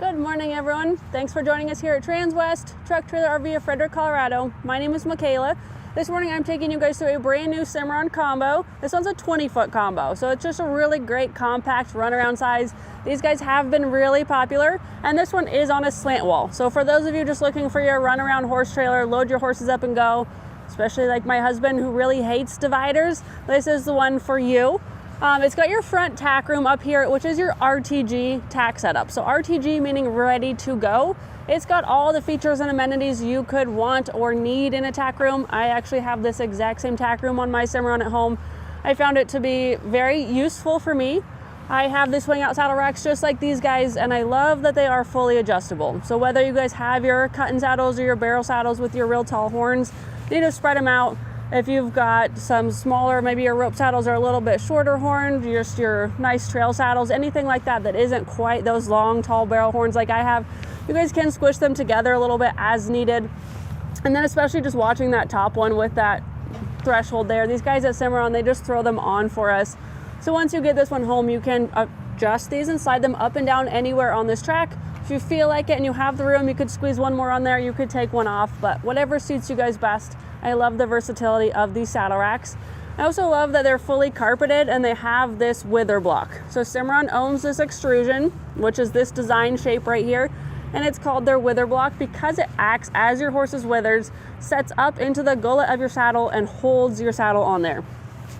Good morning, everyone. Thanks for joining us here at Transwest Truck Trailer RV of Frederick, Colorado. My name is Michaela. This morning I'm taking you guys through a brand new Cimarron combo. This one's a 20-foot combo, so it's just a really great compact runaround size. These guys have been really popular, and this one is on a slant wall. So for those of you just looking for your runaround horse trailer, load your horses up and go, especially like my husband who really hates dividers, this is the one for you. It's got your front tack room up here, which is your RTG tack setup. So RTG meaning ready to go. It's got all the features and amenities you could want or need in a tack room. I actually have this exact same tack room on my Cimarron at home. I found it to be very useful for me. I have the swing out saddle racks just like these guys, and I love that they are fully adjustable. So whether you guys have your cut-in saddles or your barrel saddles with your real tall horns, you need to spread them out. If you've got some smaller, maybe your rope saddles are a little bit shorter horned, just your nice trail saddles, anything like that that isn't quite those long, tall barrel horns like I have, you guys can squish them together a little bit as needed. And then especially just watching that top one with that threshold there, these guys at Cimarron, they just throw them on for us. So once you get this one home, you can adjust these and slide them up and down anywhere on this track. If you feel like it and you have the room, you could squeeze one more on there, you could take one off, but whatever suits you guys best. I love the versatility of these saddle racks. I also love that they're fully carpeted and they have this wither block. So Cimarron owns this extrusion, which is this design shape right here, and it's called their wither block because it acts as your horse's withers, sets up into the gullet of your saddle and holds your saddle on there.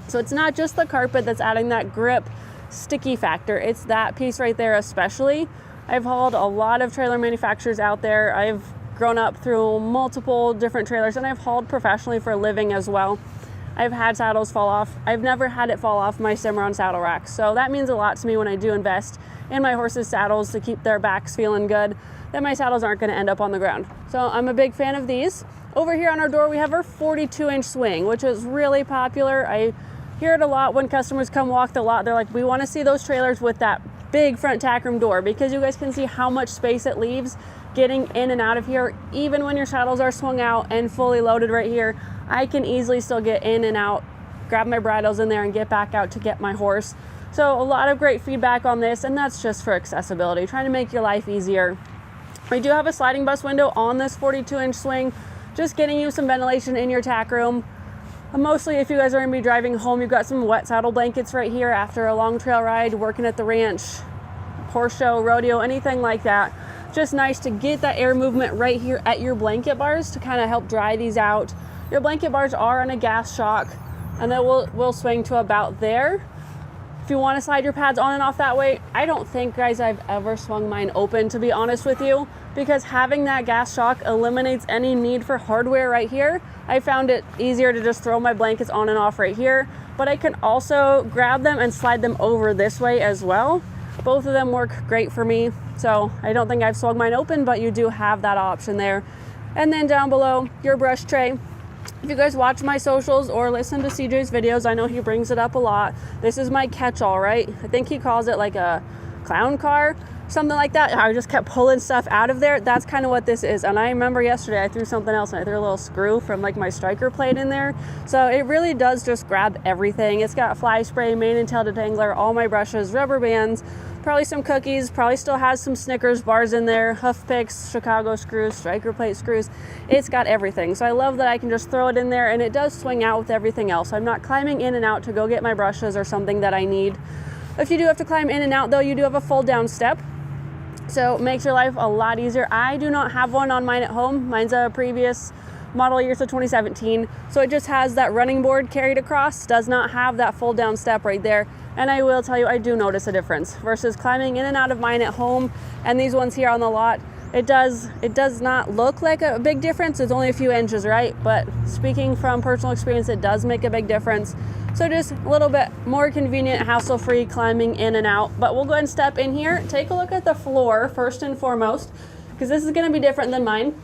So it's not just the carpet that's adding that grip sticky factor, it's that piece right there especially. I've hauled a lot of trailer manufacturers out there. I've grown up through multiple different trailers, and I've hauled professionally for a living as well. I've had saddles fall off. I've never had it fall off my Cimarron saddle rack. So that means a lot to me when I do invest in my horses' saddles to keep their backs feeling good, that my saddles aren't going to end up on the ground. So I'm a big fan of these. Over here on our door, we have our 42-inch swing, which is really popular. I hear it a lot when customers come walk the lot. They're like, we want to see those trailers with that big front tack room door, because you guys can see how much space it leaves getting in and out of here. Even when your saddles are swung out and fully loaded right here, I can easily still get in and out, grab my bridles in there and get back out to get my horse. So a lot of great feedback on this, and that's just for accessibility, trying to make your life easier. We do have a sliding bus window on this 42-inch swing, just getting you some ventilation in your tack room. Mostly if you guys are going to be driving home, you've got some wet saddle blankets right here after a long trail ride, working at the ranch, horse show, rodeo, anything like that. Just nice to get that air movement right here at your blanket bars to kind of help dry these out. Your blanket bars are on a gas shock, and then we'll swing to about there. If you want to slide your pads on and off that way, I don't think, guys, I've ever swung mine open, to be honest with you, because having that gas shock eliminates any need for hardware right here. I found it easier to just throw my blankets on and off right here, but I can also grab them and slide them over this way as well. Both of them work great for me, so I don't think I've swung mine open, but you do have that option there. And then down below, your brush tray. If you guys watch my socials or listen to CJ's videos, I know he brings it up a lot. This is my catch-all, right? I think he calls it like a clown car, something like that. I just kept pulling stuff out of there. That's kind of what this is. And I remember yesterday I threw something else, and I threw a little screw from like my striker plate in there. So it really does just grab everything. It's got fly spray, mane and tail detangler, all my brushes, rubber bands, probably some cookies, probably still has some Snickers bars in there, hoof picks, Chicago screws, striker plate screws. It's got everything. So I love that I can just throw it in there, and it does swing out with everything else. I'm not climbing in and out to go get my brushes or something that I need. If you do have to climb in and out though, you do have a fold down step. So it makes your life a lot easier. I do not have one on mine at home. Mine's a previous model year, so 2017. So it just has that running board carried across, does not have that fold down step right there. And I will tell you, I do notice a difference versus climbing in and out of mine at home and these ones here on the lot. It does not look like a big difference. It's only a few inches, right? But speaking from personal experience, it does make a big difference. So just a little bit more convenient, hassle-free climbing in and out. But we'll go ahead and step in here. Take a look at the floor first and foremost, because this is going to be different than mine.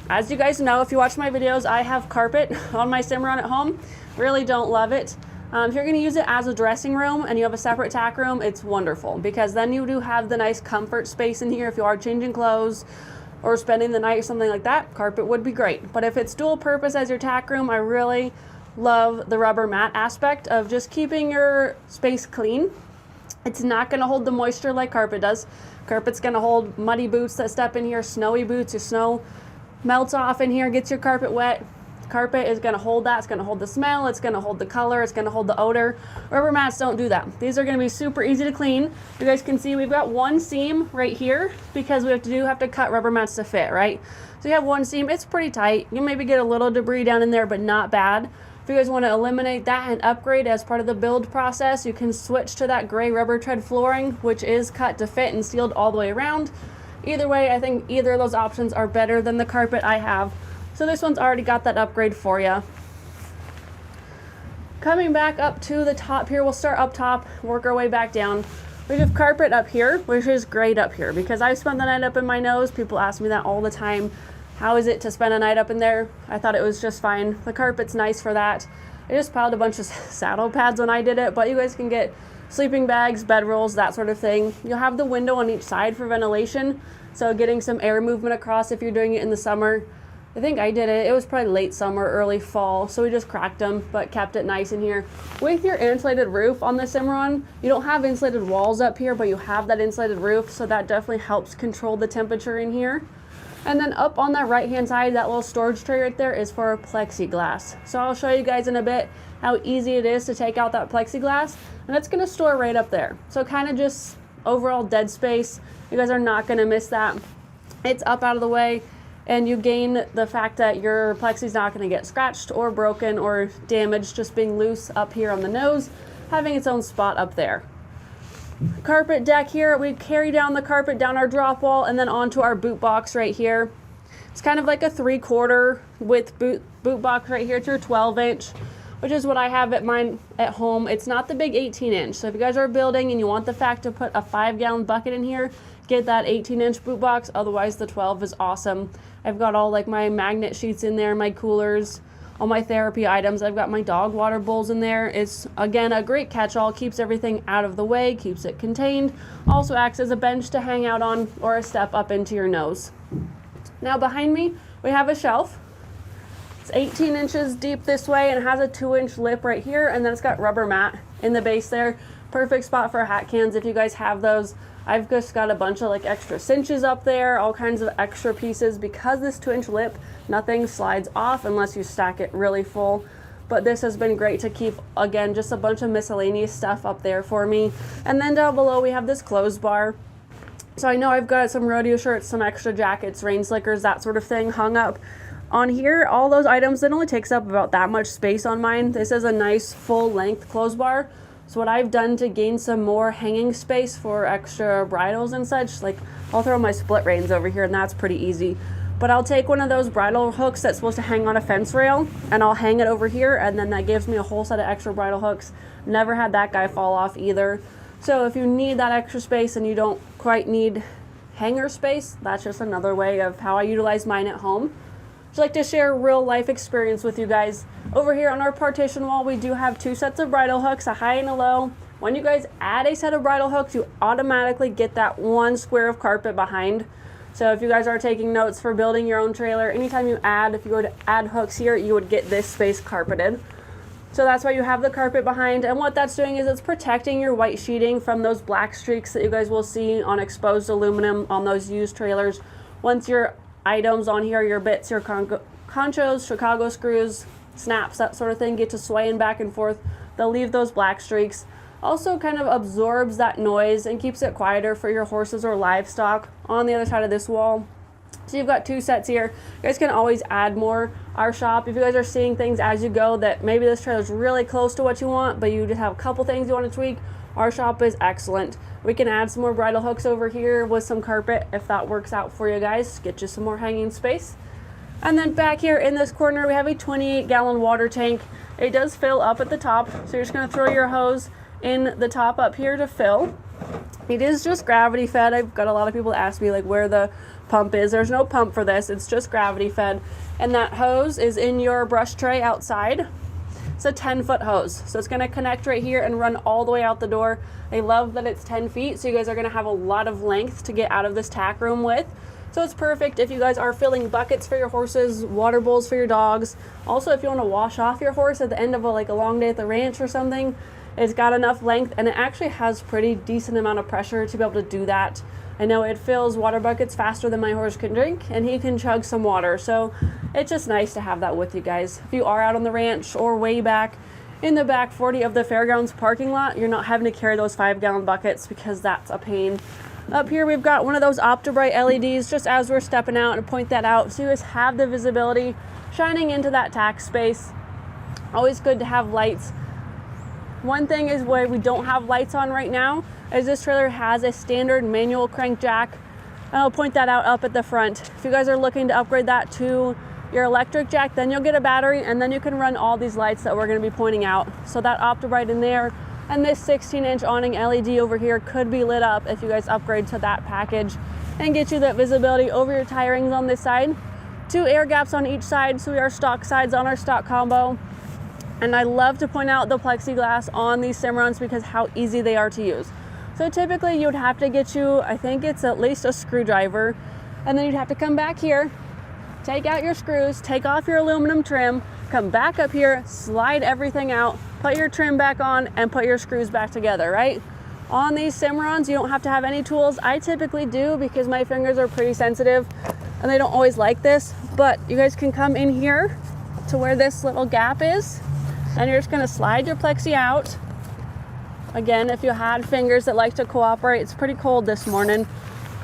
As you guys know, if you watch my videos, I have carpet on my Cimarron at home. Really don't love it. If you're going to use it as a dressing room and you have a separate tack room, it's wonderful, because then you do have the nice comfort space in here if you are changing clothes or spending the night or something like that. Carpet would be great. But if it's dual purpose as your tack room, I really love the rubber mat aspect of just keeping your space clean. It's not going to hold the moisture like carpet does. Carpet's going to hold muddy boots that step in here, snowy boots. Your snow melts off in here, gets your carpet wet. Carpet is going to hold that. It's going to hold the smell. It's going to hold the color. It's going to hold the odor. Rubber mats don't do that. These are going to be super easy to clean. You guys can see we've got one seam right here because we have to cut rubber mats to fit, right? So you have one seam. It's pretty tight. You maybe get a little debris down in there, but not bad. If you guys want to eliminate that and upgrade as part of the build process, you can switch to that gray rubber tread flooring, which is cut to fit and sealed all the way around. Either way, I think either of those options are better than the carpet I have. So this one's already got that upgrade for you. Coming back up to the top here, we'll start up top, work our way back down. We have carpet up here, which is great up here because I spent the night up in my nose. People ask me that all the time. How is it to spend a night up in there? I thought it was just fine. The carpet's nice for that. I just piled a bunch of saddle pads when I did it, but you guys can get sleeping bags, bedrolls, that sort of thing. You'll have the window on each side for ventilation, so getting some air movement across if you're doing it in the summer. I think I did it. It was probably late summer, early fall, so we just cracked them, but kept it nice in here. With your insulated roof on the Cimarron, you don't have insulated walls up here, but you have that insulated roof, so that definitely helps control the temperature in here. And then up on that right-hand side, that little storage tray right there is for plexiglass. So I'll show you guys in a bit how easy it is to take out that plexiglass, and it's gonna store right up there. So kind of just overall dead space. You guys are not gonna miss that. It's up out of the way, and you gain the fact that your plexi's not gonna get scratched or broken or damaged just being loose up here on the nose, having its own spot up there. Carpet deck here, we carry down the carpet down our drop wall and then onto our boot box right here. It's kind of like a 3/4 width boot box right here. It's your 12-inch, which is what I have at mine at home. It's not the big 18-inch. So if you guys are building and you want the fact to put a 5-gallon bucket in here, get that 18-inch boot box. Otherwise, the 12 is awesome. I've got all like my magnet sheets in there, my coolers, all my therapy items. I've got my dog water bowls in there. It's, again, a great catch-all. Keeps everything out of the way, keeps it contained. Also acts as a bench to hang out on or a step up into your nose. Now behind me, we have a shelf. It's 18 inches deep this way and it has a 2-inch lip right here, and then it's got rubber mat in the base there. Perfect spot for hat cans if you guys have those. I've just got a bunch of like extra cinches up there, all kinds of extra pieces. Because this 2-inch lip, nothing slides off unless you stack it really full. But this has been great to keep, again, just a bunch of miscellaneous stuff up there for me. And then down below we have this clothes bar. So I know I've got some rodeo shirts, some extra jackets, rain slickers, that sort of thing hung up on here. All those items, it only takes up about that much space on mine. This is a nice full length clothes bar. So what I've done to gain some more hanging space for extra bridles and such, like I'll throw my split reins over here and that's pretty easy. But I'll take one of those bridle hooks that's supposed to hang on a fence rail and I'll hang it over here, and then that gives me a whole set of extra bridle hooks. Never had that guy fall off either. So if you need that extra space and you don't quite need hanger space, that's just another way of how I utilize mine at home. Just like to share a real life experience with you guys. Over here on our partition wall, we do have 2 sets of bridle hooks, a high and a low. When you guys add a set of bridle hooks, you automatically get that 1 square of carpet behind. So if you guys are taking notes for building your own trailer, anytime you add, if you were to add hooks here, you would get this space carpeted. So that's why you have the carpet behind. And what that's doing is it's protecting your white sheeting from those black streaks that you guys will see on exposed aluminum on those used trailers. Once your items on here, your bits, your conchos, Chicago screws, snaps, that sort of thing, get to swaying back and forth, they'll leave those black streaks. Also kind of absorbs that noise and keeps it quieter for your horses or livestock on the other side of this wall. So you've got 2 sets here. You guys can always add more. Our shop, if you guys are seeing things as you go that maybe this trailer is really close to what you want, but you just have a couple things you want to tweak, our shop is excellent. We can add some more bridle hooks over here with some carpet if that works out for you guys. Get you some more hanging space. And then back here in this corner, we have a 28-gallon water tank. It does fill up at the top, so you're just going to throw your hose in the top up here to fill. It is just gravity fed. I've got a lot of people ask me like where the pump is. There's no pump for this. It's just gravity fed. And that hose is in your brush tray outside. It's a 10-foot hose. So it's going to connect right here and run all the way out the door. I love that it's 10 feet, so you guys are going to have a lot of length to get out of this tack room with. So it's perfect if you guys are filling buckets for your horses, water bowls for your dogs. Also, if you want to wash off your horse at the end of a long day at the ranch or something, It's got enough length, and it actually has pretty decent amount of pressure to be able to do that. I know it fills water buckets faster than my horse can drink, and he can chug some water. So it's just nice to have that with you guys. If you are out on the ranch or way back in the back 40 of the fairgrounds parking lot, you're not having to carry those 5-gallon buckets, because that's a pain. Up here we've got one of those Optibright LEDs just as we're stepping out, and point that out so you guys have the visibility shining into that tack space. Always good to have lights. One thing is where we don't have lights on right now is this trailer has a standard manual crank jack, and I'll point that out up at the front. If you guys are looking to upgrade that to your electric jack, then you'll get a battery, and then you can run all these lights that we're going to be pointing out. So that Optibright in there and this 16-inch awning LED over here could be lit up if you guys upgrade to that package, and get you that visibility over your tie rings on this side. 2 air gaps on each side, so we are stock sides on our stock combo. And I love to point out the plexiglass on these Cimarrons because how easy they are to use. So typically you'd have to get you, I think it's at least a screwdriver, and then you'd have to come back here, take out your screws, take off your aluminum trim, come back up here, slide everything out, put your trim back on, and put your screws back together, right? On these Cimarrons, you don't have to have any tools. I typically do because my fingers are pretty sensitive and they don't always like this, but you guys can come in here to where this little gap is, and you're just gonna slide your plexi out. Again, if you had fingers that like to cooperate, it's pretty cold this morning,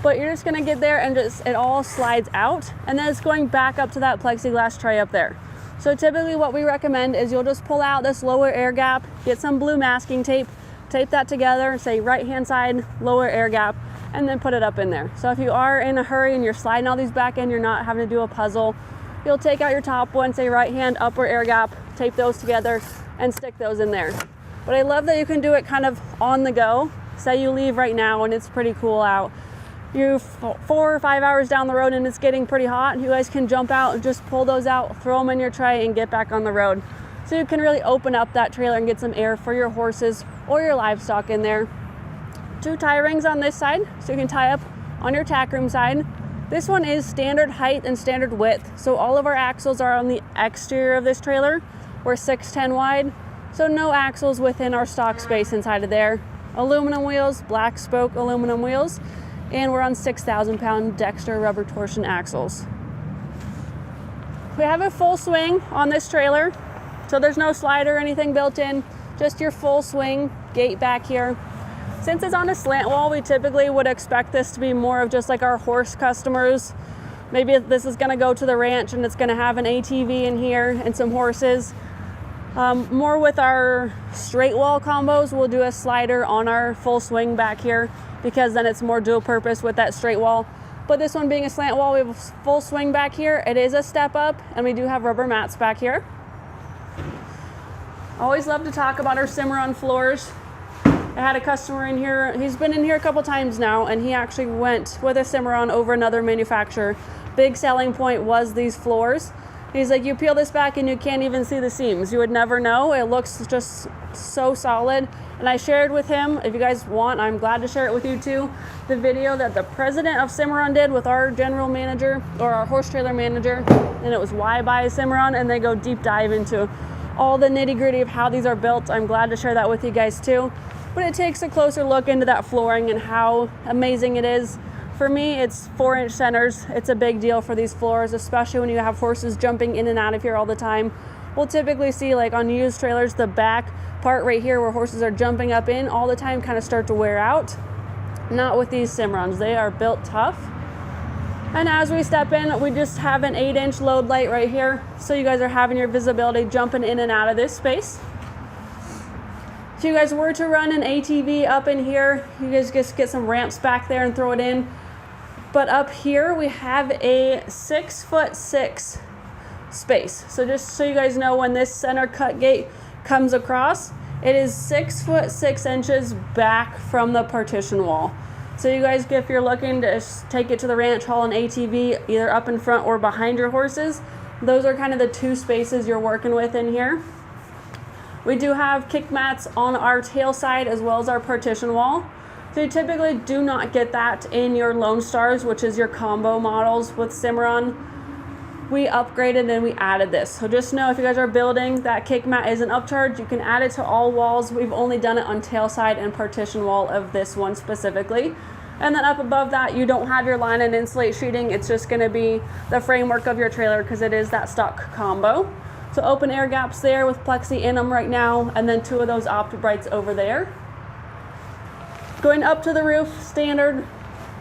but you're just gonna get there and just, it all slides out, and then it's going back up to that plexiglass tray up there. So typically what we recommend is you'll just pull out this lower air gap, get some blue masking tape, tape that together, say right hand side, lower air gap, and then put it up in there. So if you are in a hurry and you're sliding all these back in, you're not having to do a puzzle, you'll take out your top one, say right hand, upper air gap, tape those together, and stick those in there. But I love that you can do it kind of on the go. Say you leave right now and it's pretty cool out. You're 4 or 5 hours down the road and it's getting pretty hot. You guys can jump out and just pull those out, throw them in your tray, and get back on the road. So you can really open up that trailer and get some air for your horses or your livestock in there. 2 tie rings on this side, so you can tie up on your tack room side. This one is standard height and standard width. So all of our axles are on the exterior of this trailer. We're 6'10" wide, so no axles within our stock space inside of there. Aluminum wheels, black spoke aluminum wheels, and we're on 6,000 pound Dexter rubber torsion axles. We have a full swing on this trailer, so there's no slider or anything built in, just your full swing gate back here. Since it's on a slant wall, we typically would expect this to be more of just like our horse customers. Maybe this is gonna go to the ranch and it's gonna have an ATV in here and some horses. More with our straight wall combos, we'll do a slider on our full swing back here because then it's more dual purpose with that straight wall. But this one being a slant wall, we have a full swing back here. It is a step up, and we do have rubber mats back here. Always love to talk about our Cimarron floors. I had a customer in here, he's been in here a couple times now, and he actually went with a Cimarron over another manufacturer. Big selling point was these floors. He's like, you peel this back and you can't even see the seams. You would never know. It looks just so solid. And I shared with him, if you guys want, I'm glad to share it with you too, the video that the president of Cimarron did with our general manager or our horse trailer manager. And it was why buy a Cimarron, and they go deep dive into all the nitty gritty of how these are built. I'm glad to share that with you guys too. But it takes a closer look into that flooring and how amazing it is. For me, it's 4-inch centers. It's a big deal for these floors, especially when you have horses jumping in and out of here all the time. We'll typically see, like on used trailers, the back part right here where horses are jumping up in all the time kind of start to wear out. Not with these Cimarrons. They are built tough. And as we step in, we just have an 8-inch load light right here. So you guys are having your visibility jumping in and out of this space. If you guys were to run an ATV up in here, you guys just get some ramps back there and throw it in. But up here we have a 6'6" space. So just so you guys know, when this center cut gate comes across, it is 6'6" back from the partition wall. So you guys, if you're looking to take it to the ranch, haul an ATV either up in front or behind your horses, those are kind of the 2 spaces you're working with in here. We do have kick mats on our tail side as well as our partition wall. So you typically do not get that in your Lone Stars, which is your combo models with Cimarron. we upgraded and we added this. So just know if you guys are building, that kick mat is an upcharge. You can add it to all walls. We've only done it on tail side and partition wall of this one specifically. And then up above that, you don't have your line and insulate sheeting. It's just gonna be the framework of your trailer because it is that stock combo. So open air gaps there with plexi in them right now, and then 2 of those Opti-Brights over there. Going up to the roof, standard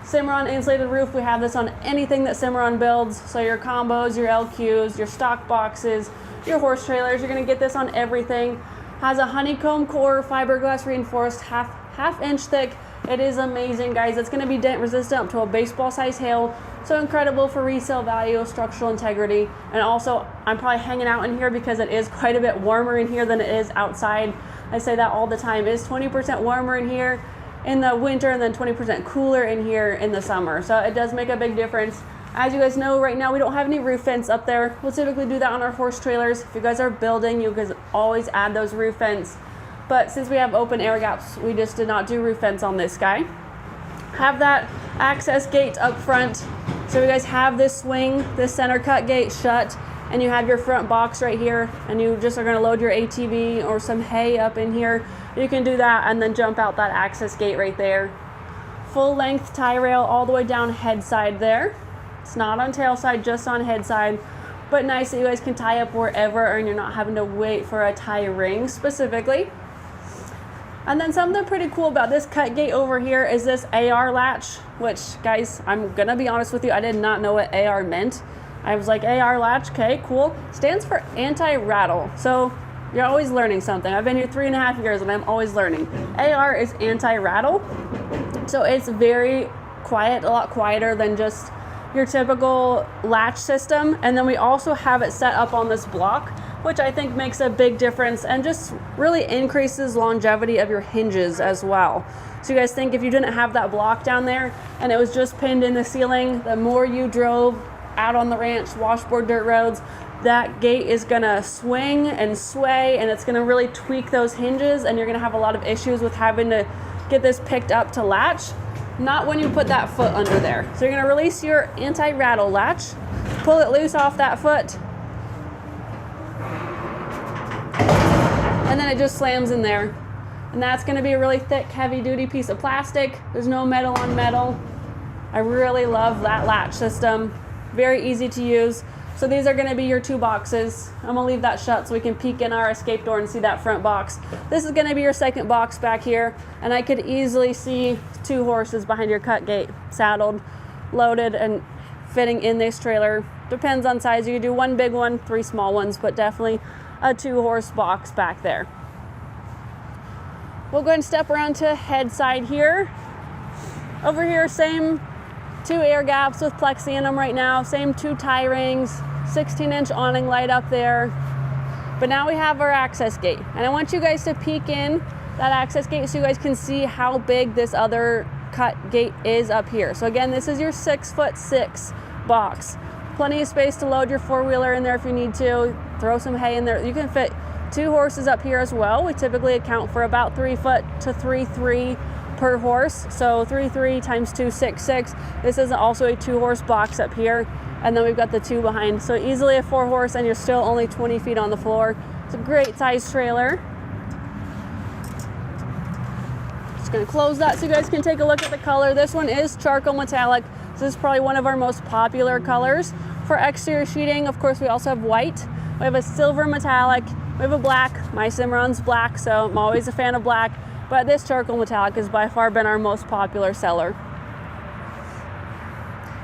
Cimarron insulated roof. We have this on anything that Cimarron builds. So your combos, your LQs, your stock boxes, your horse trailers, you're gonna get this on everything. Has a honeycomb core, fiberglass reinforced, half inch thick. It is amazing, guys. It's gonna be dent resistant up to a baseball size hail. So incredible for resale value, structural integrity. And also, I'm probably hanging out in here because it is quite a bit warmer in here than it is outside. I say that all the time. It is 20% warmer in here in the winter and then 20% cooler in here in the summer. So it does make a big difference. As you guys know, right now we don't have any roof vents up there. We'll typically do that on our horse trailers. If you guys are building, you guys always add those roof vents. But since we have open air gaps, we just did not do roof vents on this guy. Have that access gate up front. So you guys have this swing, this center cut gate shut, and you have your front box right here, and you just are gonna load your ATV or some hay up in here. You can do that and then jump out that access gate right there. Full length tie rail all the way down head side there. It's not on tail side, just on head side, but nice that you guys can tie up wherever and you're not having to wait for a tie ring specifically. And then something pretty cool about this cut gate over here is this AR latch, which, guys, I'm gonna be honest with you, I did not know what AR meant. I was like, AR latch, okay, cool. Stands for anti-rattle. So you're always learning something. I've been here 3.5 years and I'm always learning. AR is anti-rattle. So it's very quiet, a lot quieter than just your typical latch system. And then we also have it set up on this block, which I think makes a big difference and just really increases longevity of your hinges as well. So you guys think if you didn't have that block down there and it was just pinned in the ceiling, the more you drove out on the ranch, washboard dirt roads, that gate is gonna swing and sway and it's gonna really tweak those hinges and you're gonna have a lot of issues with having to get this picked up to latch. Not when you put that foot under there. So you're gonna release your anti-rattle latch, pull it loose off that foot, and then it just slams in there. And that's gonna be a really thick, heavy duty piece of plastic. There's no metal on metal. I really love that latch system. Very easy to use. So these are gonna be your 2 boxes. I'm gonna leave that shut so we can peek in our escape door and see that front box. This is gonna be your second box back here. And I could easily see 2 horses behind your cut gate, saddled, loaded, and fitting in this trailer. Depends on size. You can do 1 big one, 3 small ones, but definitely a 2-horse box back there. We'll go ahead and step around to head side here. Over here, same 2 air gaps with plexi in them right now, same 2 tie rings, 16-inch awning light up there. But now we have our access gate. And I want you guys to peek in that access gate so you guys can see how big this other cut gate is up here. So again, this is your 6'6" box. Plenty of space to load your 4-wheeler in there if you need to. Throw some hay in there. You can fit 2 horses up here as well. We typically account for about 3 foot to 3'3" per horse. So 3'3" times 2, 6'6". This is also a 2-horse box up here. And then we've got the 2 behind. So easily a 4-horse and you're still only 20 feet on the floor. It's a great size trailer. Just gonna close that so you guys can take a look at the color. This one is charcoal metallic. This is probably one of our most popular colors. For exterior sheeting, of course, we also have white. We have a silver metallic. We have a black. My Cimarron's black, so I'm always a fan of black. But this charcoal metallic has by far been our most popular seller.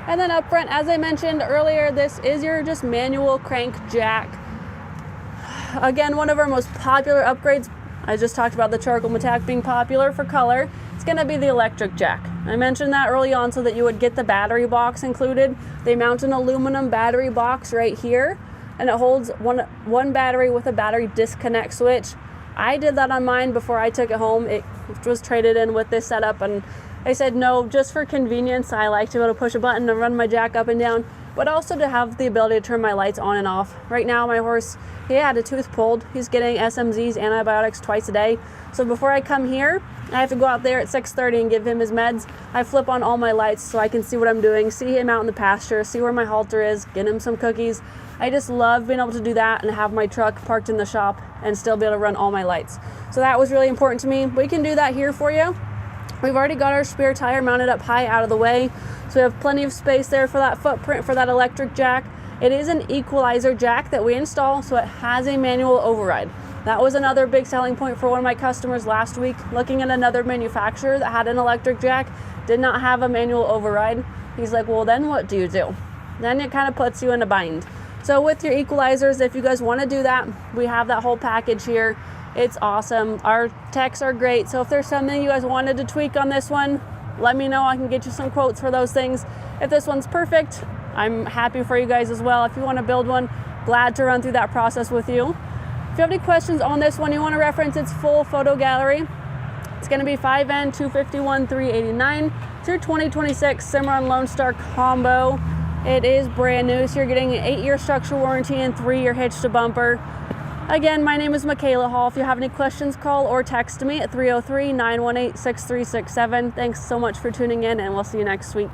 And then up front, as I mentioned earlier, this is your just manual crank jack. Again, one of our most popular upgrades. I just talked about the charcoal metallic being popular for color. It's gonna be the electric jack. I mentioned that early on so that you would get the battery box included. They mount an aluminum battery box right here, and it holds one battery with a battery disconnect switch. I did that on mine before I took it home. It was traded in with this setup, and I said no, just for convenience, I like to be able to push a button and run my jack up and down. but also to have the ability to turn my lights on and off. Right now my horse, he had a tooth pulled. He's getting SMZs, antibiotics, twice a day. So before I come here, I have to go out there at 6:30 and give him his meds. I flip on all my lights so I can see what I'm doing, see him out in the pasture, see where my halter is, get him some cookies. I just love being able to do that and have my truck parked in the shop and still be able to run all my lights. So that was really important to me. We can do that here for you. We've already got our spare tire mounted up high out of the way, so we have plenty of space there for that footprint for that electric jack. It is an equalizer jack that we install, so it has a manual override. That was another big selling point for one of my customers last week, looking at another manufacturer that had an electric jack, did not have a manual override. He's like, well, then what do you do? Then it kind of puts you in a bind. So with your equalizers, if you guys want to do that, we have that whole package here. It's awesome. Our techs are great. So if there's something you guys wanted to tweak on this one, let me know. I can get you some quotes for those things. If this one's perfect, I'm happy for you guys as well. If you want to build one, glad to run through that process with you. If you have any questions on this one, you want to reference its full photo gallery, it's going to be 5N 251 389. It's your 2026 Cimarron Lonestar combo. It is brand new, so you're getting an 8-year structural warranty and 3-year hitch to bumper. Again, my name is Michaela Hall. If you have any questions, call or text me at 303-918-6367. Thanks so much for tuning in, and we'll see you next week.